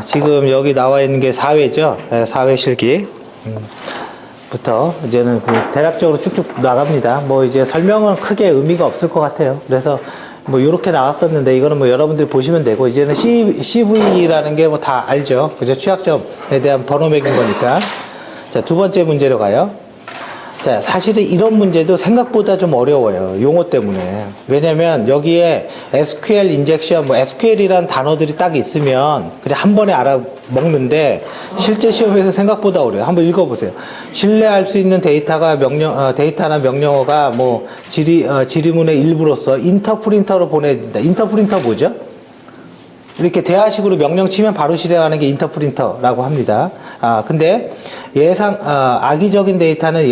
지금 여기 나와 있는 게 4회죠. 4회 실기. 부터 이제는 대략적으로 쭉쭉 나갑니다. 뭐 이제 설명은 크게 의미가 없을 것 같아요. 그래서 뭐 요렇게 나왔었는데 이거는 뭐 여러분들이 보시면 되고, 이제는 CV라는 게 뭐 다 알죠. 그죠? 취약점에 대한 번호 매긴 거니까. 자, 두 번째 문제로 가요. 자, 사실은 이런 문제도 생각보다 좀 어려워요. 용어 때문에. 왜냐면 여기에 SQL 인젝션, 뭐 SQL이란 단어들이 딱 있으면 그냥 한 번에 알아먹는데, 실제 시험에서 생각보다 어려워요. 한번 읽어보세요. 신뢰할 수 있는 데이터가 데이터나 명령어가 뭐 지리문의 일부로서 인터프린터로 보내진다. 인터프린터 뭐죠? 이렇게 대화식으로 명령 치면 바로 실행하는 게 인터프린터라고 합니다. 근데 악의적인 데이터는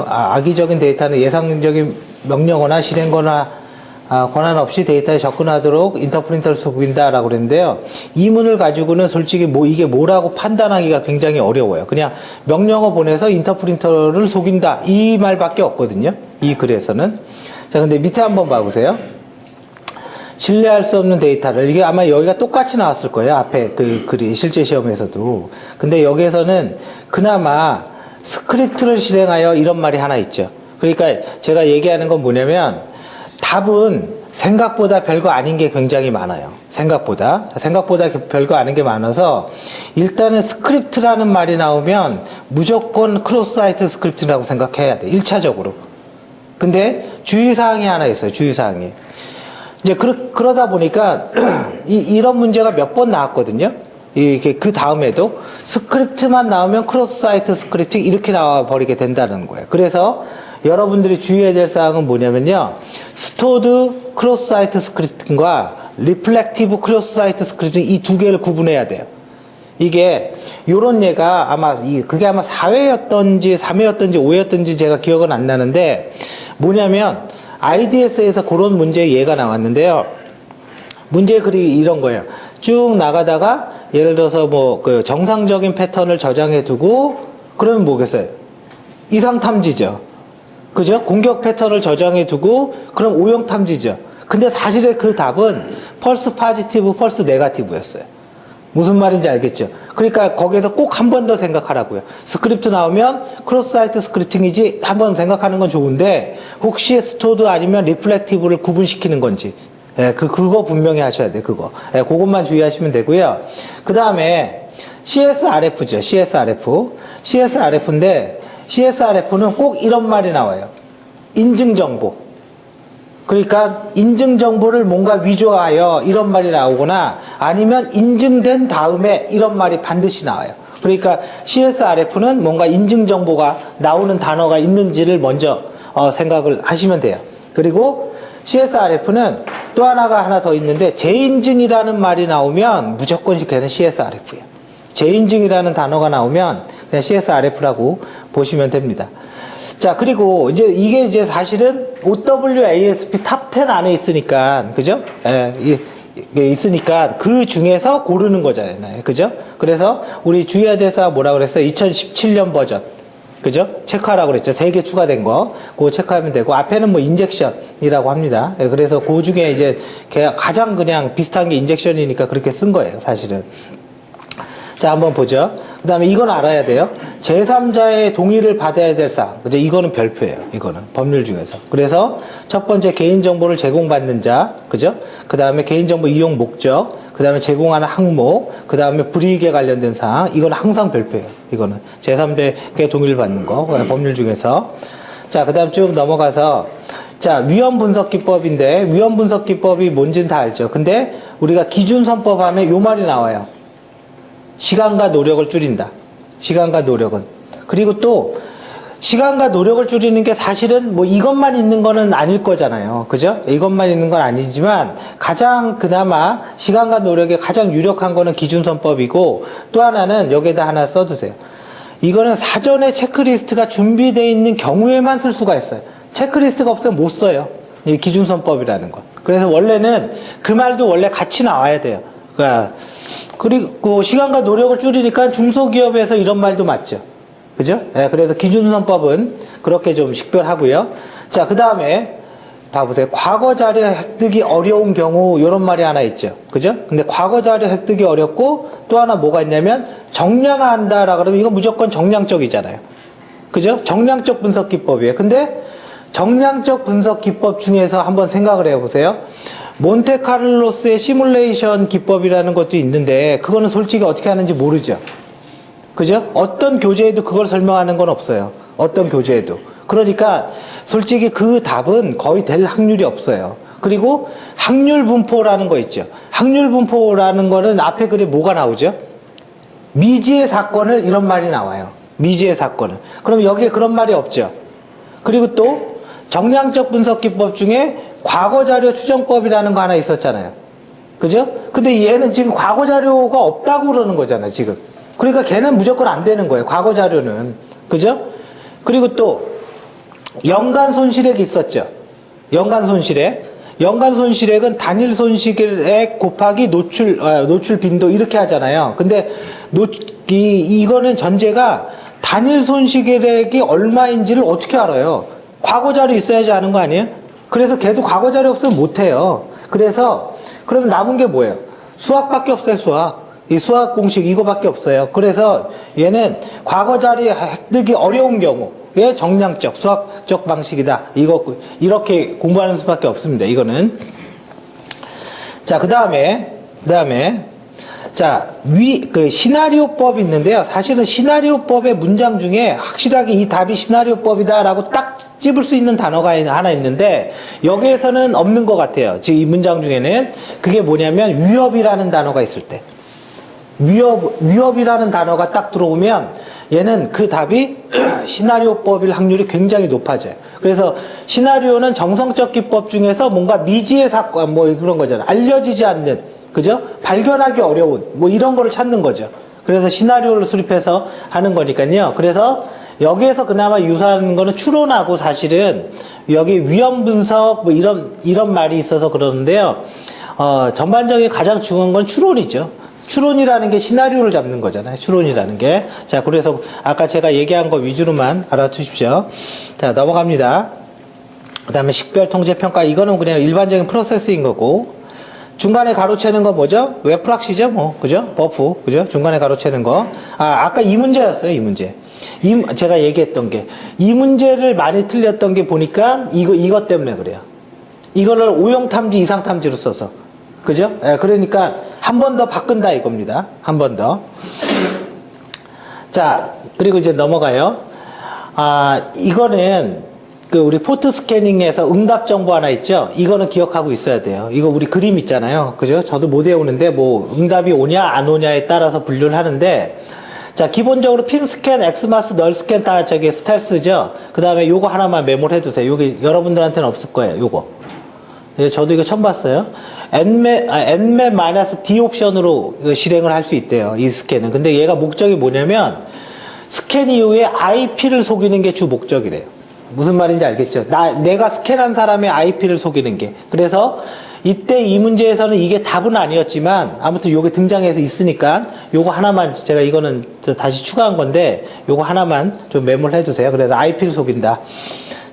악의적인 데이터는 예상적인 명령어나 실행거나 권한 없이 데이터에 접근하도록 인터프린터를 속인다라고 그랬는데요. 이 문을 가지고는 솔직히 이게 뭐라고 판단하기가 굉장히 어려워요. 그냥 명령어 보내서 인터프린터를 속인다, 이 말밖에 없거든요. 이 글에서는. 자, 근데 밑에 한번 봐보세요. 신뢰할 수 없는 데이터를, 이게 아마 여기가 똑같이 나왔을 거예요. 앞에 그 글이 실제 시험에서도. 근데 여기에서는 그나마 스크립트를 실행하여 이런 말이 하나 있죠. 그러니까 제가 얘기하는 건 뭐냐면, 답은 생각보다 별거 아닌 게 굉장히 많아요. 생각보다 별거 아닌 게 많아서, 일단은 스크립트라는 말이 나오면 무조건 크로스 사이트 스크립트라고 생각해야 돼. 1차적으로. 근데 주의사항이 하나 있어요. 주의사항이. 이제 그러다 보니까 이런 문제가 몇 번 나왔거든요. 이게 그 다음에도 스크립트만 나오면 크로스 사이트 스크립트 이렇게 나와 버리게 된다는 거예요. 그래서 여러분들이 주의해야 될 사항은 뭐냐면요, 스토어드 크로스 사이트 스크립팅과 리플렉티브 크로스 사이트 스크립팅, 이 두 개를 구분해야 돼요. 이게 요런 예가 그게 아마 4회였던지 3회였던지 5회였던지 제가 기억은 안 나는데, 뭐냐면 IDS에서 그런 문제의 예가 나왔는데요. 문제의 글이 이런 거예요. 쭉 나가다가 예를 들어서 뭐 그 정상적인 패턴을 저장해 두고, 그러면 뭐겠어요? 이상 탐지죠. 그죠? 공격 패턴을 저장해 두고 그럼 오형 탐지죠. 근데 사실은 그 답은 펄스 파지티브, 펄스 네가티브였어요. 무슨 말인지 알겠죠? 그러니까 거기에서 꼭 한 번 더 생각하라고요. 스크립트 나오면 크로스 사이트 스크립팅이지 한 번 생각하는 건 좋은데, 혹시 스토어드 아니면 리플렉티브를 구분시키는 건지, 그거 분명히 하셔야 돼요. 그것만 주의하시면 되고요. 그 다음에 CSRF죠. CSRF인데, CSRF는 꼭 이런 말이 나와요. 인증정보. 그러니까 인증정보를 뭔가 위조하여 이런 말이 나오거나, 아니면 인증된 다음에 이런 말이 반드시 나와요. 그러니까 CSRF는 뭔가 인증정보가 나오는 단어가 있는지를 먼저 생각을 하시면 돼요. 그리고 CSRF는 또 하나 더 있는데, 재인증이라는 말이 나오면 무조건 걔는 CSRF예요. 재인증이라는 단어가 나오면 그냥 CSRF라고 보시면 됩니다. 자, 그리고 이게 사실은 OWASP 탑 10 안에 있으니까, 그죠? 이게 있으니까 그 중에서 고르는 거잖아요. 그죠? 그래서 우리 주의해야 될 사항 뭐라고 그랬어요? 2017년 버전. 그죠? 체크하라고 그랬죠. 3개 추가된 거. 그거 체크하면 되고, 앞에는 뭐 인젝션이라고 합니다. 그래서 그 중에 이제 가장 그냥 비슷한 게 인젝션이니까 그렇게 쓴 거예요, 사실은. 자, 한번 보죠. 그 다음에 이건 알아야 돼요. 제3자의 동의를 받아야 될 사항. 그죠? 이거는 별표예요. 이거는 법률 중에서. 그래서 첫 번째, 개인정보를 제공받는 자. 그죠? 그 다음에 개인정보 이용 목적. 그 다음에 제공하는 항목. 그 다음에 불이익에 관련된 사항. 이건 항상 별표예요. 이거는 제3자의 동의를 받는 거. 법률 중에서. 자, 그 다음 쭉 넘어가서, 자, 위험 분석 기법인데, 위험 분석 기법이 뭔지는 다 알죠. 근데 우리가 기준 선법 하면 요 말이 나와요. 시간과 노력을 줄인다. 시간과 노력은. 그리고 또 시간과 노력을 줄이는 게 사실은 뭐 이것만 있는 거는 아닐 거잖아요. 그죠? 이것만 있는 건 아니지만, 가장 그나마 시간과 노력에 가장 유력한 거는 기준선법이고, 또 하나는 여기에다 하나 써두세요. 이거는 사전에 체크리스트가 준비되어 있는 경우에만 쓸 수가 있어요. 체크리스트가 없으면 못 써요. 이 기준선법이라는 거. 그래서 원래는 그 말도 원래 같이 나와야 돼요. 그리고 시간과 노력을 줄이니까 중소기업에서 이런 말도 맞죠. 그죠? 그래서 기준선법은 그렇게 좀 식별하고요. 자, 그 다음에 봐보세요. 과거 자료 획득이 어려운 경우 이런 말이 하나 있죠. 그죠? 근데 과거 자료 획득이 어렵고 또 하나 뭐가 있냐면 정량화한다라 그러면 이건 무조건 정량적이잖아요. 그죠? 정량적 분석 기법이에요. 근데 정량적 분석 기법 중에서 한번 생각을 해보세요. 몬테카를로스의 시뮬레이션 기법이라는 것도 있는데 그거는 솔직히 어떻게 하는지 모르죠. 그죠? 어떤 교재에도 그걸 설명하는 건 없어요. 어떤 교재에도. 그러니까 솔직히 그 답은 거의 될 확률이 없어요. 그리고 확률 분포라는 거 있죠. 확률 분포라는 거는 앞에 글에 뭐가 나오죠? 미지의 사건을 이런 말이 나와요. 미지의 사건을. 그럼 여기에 그런 말이 없죠. 그리고 또 정량적 분석 기법 중에 과거 자료 추정법이라는 거 하나 있었잖아요. 그죠? 근데 얘는 지금 과거 자료가 없다고 그러는 거잖아요, 지금. 그러니까 걔는 무조건 안 되는 거예요, 과거 자료는. 그죠? 그리고 또 연간 손실액이 있었죠. 연간 손실액. 연간 손실액은 단일 손실액 곱하기 노출 빈도 이렇게 하잖아요. 근데 이거는 전제가 단일 손실액이 얼마인지를 어떻게 알아요? 과거 자료 있어야지 아는 거 아니에요? 그래서 걔도 과거 자료 없으면 못 해요. 그래서 그러면 남은 게 뭐예요? 수학밖에 없어요, 수학. 이 수학 공식 이거밖에 없어요. 그래서 얘는 과거 자료 획득이 어려운 경우에 정량적 수학적 방식이다. 이렇게 공부하는 수밖에 없습니다. 이거는. 자, 그다음에 자, 그 시나리오법이 있는데요. 사실은 시나리오법의 문장 중에 확실하게 이 답이 시나리오법이다라고 딱 찝을 수 있는 단어가 하나 있는데 여기에서는 없는 것 같아요. 지금 이 문장 중에는 그게 뭐냐면 위협이라는 단어가 있을 때. 위협이라는 단어가 딱 들어오면 얘는 그 답이 시나리오법일 확률이 굉장히 높아져요. 그래서 시나리오는 정성적 기법 중에서 뭔가 미지의 사건 뭐 그런 거잖아요. 알려지지 않는, 그죠? 발견하기 어려운 뭐 이런 거를 찾는 거죠. 그래서 시나리오를 수립해서 하는 거니까요. 그래서 여기에서 그나마 유사한 거는 추론하고 사실은 여기 위험 분석 뭐 이런 말이 있어서 그러는데요. 전반적인 가장 중요한 건 추론이죠. 추론이라는 게 시나리오를 잡는 거잖아요. 추론이라는 게. 자, 그래서 아까 제가 얘기한 거 위주로만 알아두십시오. 자, 넘어갑니다. 그 다음에 식별 통제 평가. 이거는 그냥 일반적인 프로세스인 거고. 중간에 가로채는 거 뭐죠? 웹프락시죠? 뭐, 그죠? 버프. 그죠? 중간에 가로채는 거. 아까 이 문제였어요. 이 문제. 제가 얘기했던 게. 이 문제를 많이 틀렸던 게 보니까 이것 때문에 그래요. 이거를 오용탐지, 이상탐지로 써서. 그죠? 그러니까 한 번 더 바꾼다 이겁니다. 한 번 더. 자, 그리고 이제 넘어가요. 이거는 그 우리 포트 스캐닝에서 응답 정보 하나 있죠? 이거는 기억하고 있어야 돼요. 이거 우리 그림 있잖아요. 그죠? 저도 못 외우는데 뭐 응답이 오냐 안 오냐에 따라서 분류를 하는데 자, 기본적으로 핀 스캔, 엑스마스, 널 스캔 다 저기 스텔스죠? 그 다음에 요거 하나만 메모를 해두세요. 여기 여러분들한테는 없을 거예요. 요거. 저도 이거 처음 봤어요. nmap-d 옵션으로 실행을 할 수 있대요. 이 스캔은. 근데 얘가 목적이 뭐냐면 스캔 이후에 IP를 속이는 게 주 목적이래요. 무슨 말인지 알겠죠? 내가 스캔한 사람의 IP를 속이는 게. 그래서 이때 이 문제에서는 이게 답은 아니었지만 아무튼 요게 등장해서 있으니까 요거 하나만 제가 이거는 다시 추가한 건데 요거 하나만 좀 메모를 해주세요. 그래서 IP를 속인다.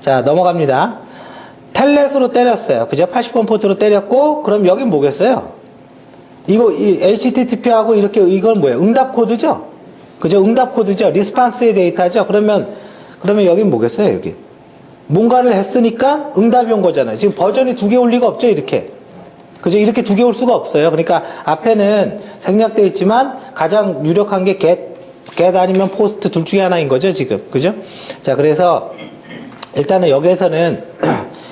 자, 넘어갑니다. 텔넷으로 때렸어요. 그죠? 80번 포트로 때렸고, 그럼 여긴 뭐겠어요? 이 HTTP하고 이렇게, 이건 뭐예요? 응답 코드죠? 그죠? 응답 코드죠? 리스판스의 데이터죠? 그러면 여긴 뭐겠어요? 여기. 뭔가를 했으니까 응답이 온 거잖아요. 지금 버전이 2개 올 리가 없죠? 이렇게. 그죠? 이렇게 2개 올 수가 없어요. 그러니까 앞에는 생략되어 있지만 가장 유력한 게 get 아니면 post 둘 중에 하나인 거죠? 지금. 그죠? 자, 그래서 일단은 여기에서는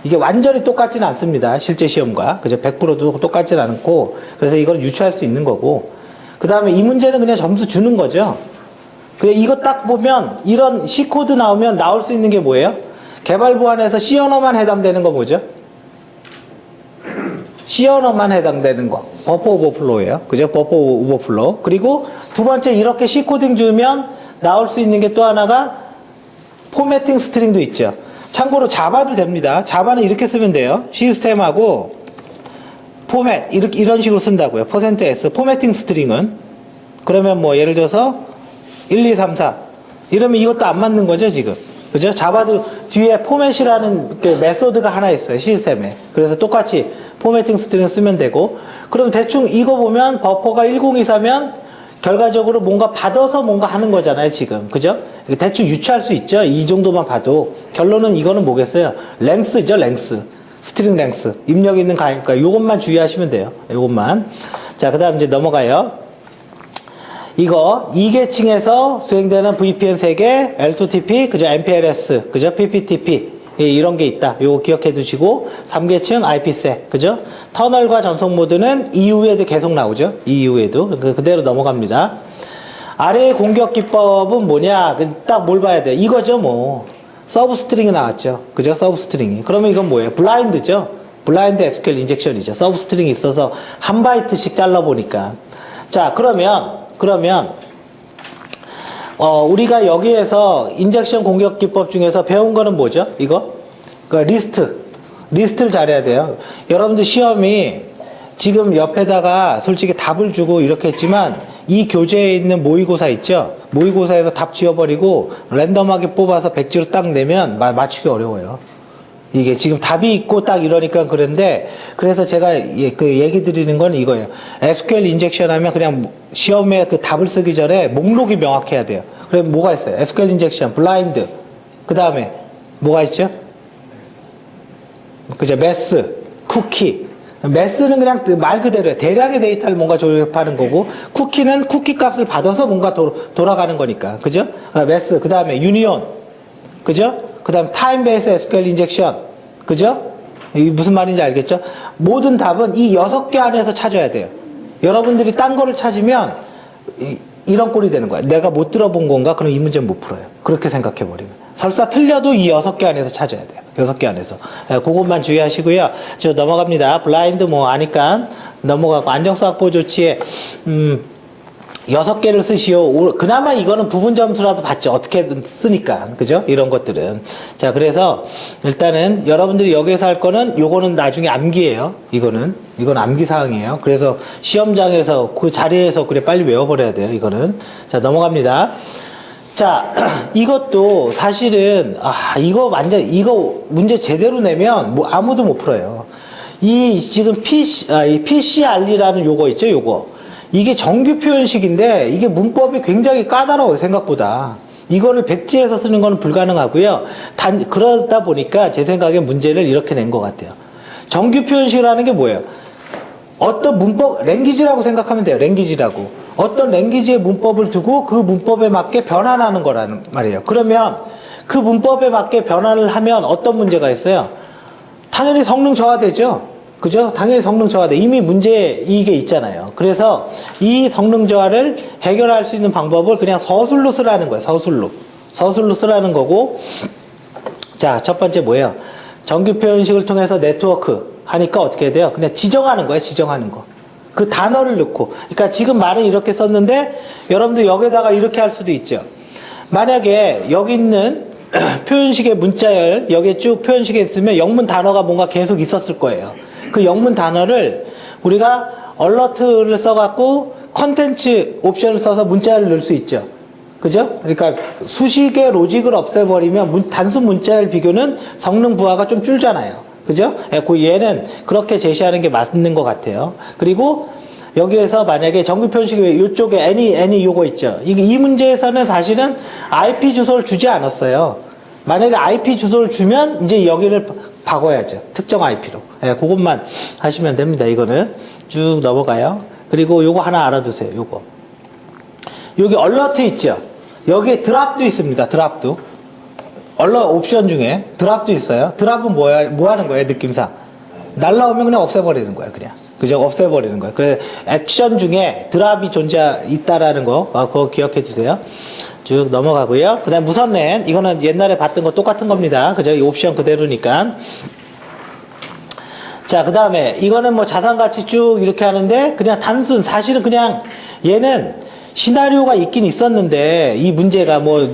이게 완전히 똑같지는 않습니다. 실제 시험과. 그죠? 100%도 똑같지는 않고. 그래서 이걸 유추할 수 있는 거고. 그 다음에 이 문제는 그냥 점수 주는 거죠. 그래, 이거 딱 보면 이런 C코드 나오면 나올 수 있는 게 뭐예요? 개발 보안에서 C 언어만 해당되는 거 뭐죠? C 언어만 해당되는 거. 버퍼 오버플로우예요. 그죠? 버퍼 오버플로우. 그리고 두 번째 이렇게 C 코딩 주면 나올 수 있는 게 또 하나가 포매팅 스트링도 있죠. 참고로 자바도 됩니다. 자바는 이렇게 쓰면 돼요. 시스템하고 포맷 이런 식으로 쓴다고요. %s 포매팅 스트링은. 그러면 뭐 예를 들어서 1, 2, 3, 4 이러면 이것도 안 맞는 거죠, 지금. 그죠? 자바도 뒤에 포맷이라는 그 메소드가 하나 있어요. 시스템에. 그래서 똑같이 포매팅 스트링 쓰면 되고, 그럼 대충 이거 보면 버퍼가 1024면 결과적으로 뭔가 받아서 뭔가 하는 거잖아요, 지금. 그죠? 대충 유추할 수 있죠? 이 정도만 봐도. 결론은 이거는 뭐겠어요? 랭스죠, 랭스. 스트링 랭스. 입력 있는 가니까 요것만 주의하시면 돼요. 요것만. 자, 그 다음 이제 넘어가요. 이거 2계층에서 수행되는 VPN 3개, L2TP, 그죠? MPLS, 그죠? PPTP. 이런 게 있다. 요거 기억해 두시고, 3계층 IPsec, 그죠? 터널과 전송 모드는 이후에도 계속 나오죠? 이후에도. 그대로 넘어갑니다. 아래의 공격 기법은 뭐냐? 딱 뭘 봐야 돼? 이거죠, 뭐. 서브 스트링이 나왔죠. 그죠? 서브 스트링이. 그러면 이건 뭐예요? 블라인드죠? 블라인드 SQL 인젝션이죠. 서브 스트링이 있어서 한 바이트씩 잘라보니까. 자, 그러면, 우리가 여기에서 인젝션 공격 기법 중에서 배운 거는 뭐죠? 이거? 리스트를 잘해야 돼요. 여러분들 시험이 지금 옆에다가 솔직히 답을 주고 이렇게 했지만 이 교재에 있는 모의고사 있죠? 모의고사에서 답 지워버리고 랜덤하게 뽑아서 백지로 딱 내면 맞추기 어려워요. 이게 지금 답이 있고 딱 이러니까 그런데, 그래서 제가 그 얘기 드리는 건 이거예요. SQL 인젝션 하면 그냥 시험에 그 답을 쓰기 전에 목록이 명확해야 돼요. 그럼 뭐가 있어요? SQL 인젝션, 블라인드. 그 다음에 뭐가 있죠? 그죠? 메스, 쿠키. 메스는 그냥 말 그대로예요. 대량의 데이터를 뭔가 조립하는 거고, 쿠키는 쿠키 값을 받아서 뭔가 돌아가는 거니까. 그죠? 메스, 그 다음에 유니온. 그죠? 그 다음 타임 베이스 SQL 인젝션. 그죠? 이 무슨 말인지 알겠죠? 모든 답은 이 6개 안에서 찾아야 돼요. 여러분들이 딴 거를 찾으면 이런 꼴이 되는 거야. 내가 못 들어본 건가? 그럼 이 문제는 못 풀어요. 그렇게 생각해 버리면. 설사 틀려도 이 6개 안에서 찾아야 돼요. 6개 안에서. 그것만 주의하시고요. 저 넘어갑니다. 블라인드 뭐 아니까 넘어가고, 안정성 확보 조치에 6개를 쓰시오. 그나마 이거는 부분 점수라도 받죠. 어떻게든 쓰니까. 그죠? 이런 것들은. 자, 그래서 일단은 여러분들이 여기서 할 거는 요거는 나중에 암기예요. 이건 암기 사항이에요. 그래서 시험장에서 그 자리에서 그래 빨리 외워버려야 돼요. 이거는. 자, 넘어갑니다. 자, 이것도 사실은 이거 문제 제대로 내면 뭐 아무도 못 풀어요. 이 지금 PCR이라는 요거 있죠? 요거. 이게 정규 표현식인데 이게 문법이 굉장히 까다로워요, 생각보다. 이거를 백지에서 쓰는 건 불가능하고요. 그러다 보니까 제 생각에 문제를 이렇게 낸 것 같아요. 정규 표현식이라는 게 뭐예요? 어떤 문법, 랭귀지라고 생각하면 돼요. 랭귀지라고. 어떤 랭귀지의 문법을 두고 그 문법에 맞게 변환하는 거라는 말이에요. 그러면 그 문법에 맞게 변환을 하면 어떤 문제가 있어요? 당연히 성능 저하되죠? 그죠? 당연히 성능 저하돼. 이미 문제에 이게 있잖아요. 그래서 이 성능 저하를 해결할 수 있는 방법을 그냥 서술로 쓰라는 거예요. 서술로 쓰라는 거고. 자, 첫 번째 뭐예요? 정규 표현식을 통해서 네트워크 하니까 어떻게 해야 돼요? 그냥 지정하는 거예요. 지정하는 거. 그 단어를 넣고. 그러니까 지금 말은 이렇게 썼는데 여러분들 여기다가 이렇게 할 수도 있죠. 만약에 여기 있는 표현식의 문자열, 여기에 쭉 표현식에 있으면 영문 단어가 뭔가 계속 있었을 거예요. 그 영문 단어를 우리가 얼러트를 써갖고 컨텐츠 옵션을 써서 문자열을 넣을 수 있죠. 그죠? 그러니까 수식의 로직을 없애버리면 단순 문자열 비교는 성능 부하가 좀 줄잖아요. 그죠? 얘는 그렇게 제시하는 게 맞는 것 같아요. 그리고 여기에서 만약에 정규 표현식이 이쪽에 any 요거 있죠. 이 문제에서는 사실은 IP 주소를 주지 않았어요. 만약에 IP 주소를 주면 이제 여기를 바꿔야죠. 특정 IP로. 그것만 하시면 됩니다. 이거는 쭉 넘어가요. 그리고 요거 하나 알아두세요. 요거. 여기 얼러트 있죠. 여기에 드랍도 있습니다. 드랍도. 옵션 중에 드랍도 있어요. 드랍은 뭐 하는 거예요? 느낌상. 날라오면 그냥 없애버리는 거예요. 그냥. 그죠? 없애버리는 거예요. 그래서 액션 중에 드랍이 있다라는 거, 그거 기억해 주세요. 쭉 넘어가고요. 그 다음 무선랜. 이거는 옛날에 봤던 거 똑같은 겁니다. 그죠? 이 옵션 그대로니까. 자, 그 다음에 이거는 뭐 자산가치 쭉 이렇게 하는데 그냥 사실은 그냥 얘는 시나리오가 있긴 있었는데 이 문제가 뭐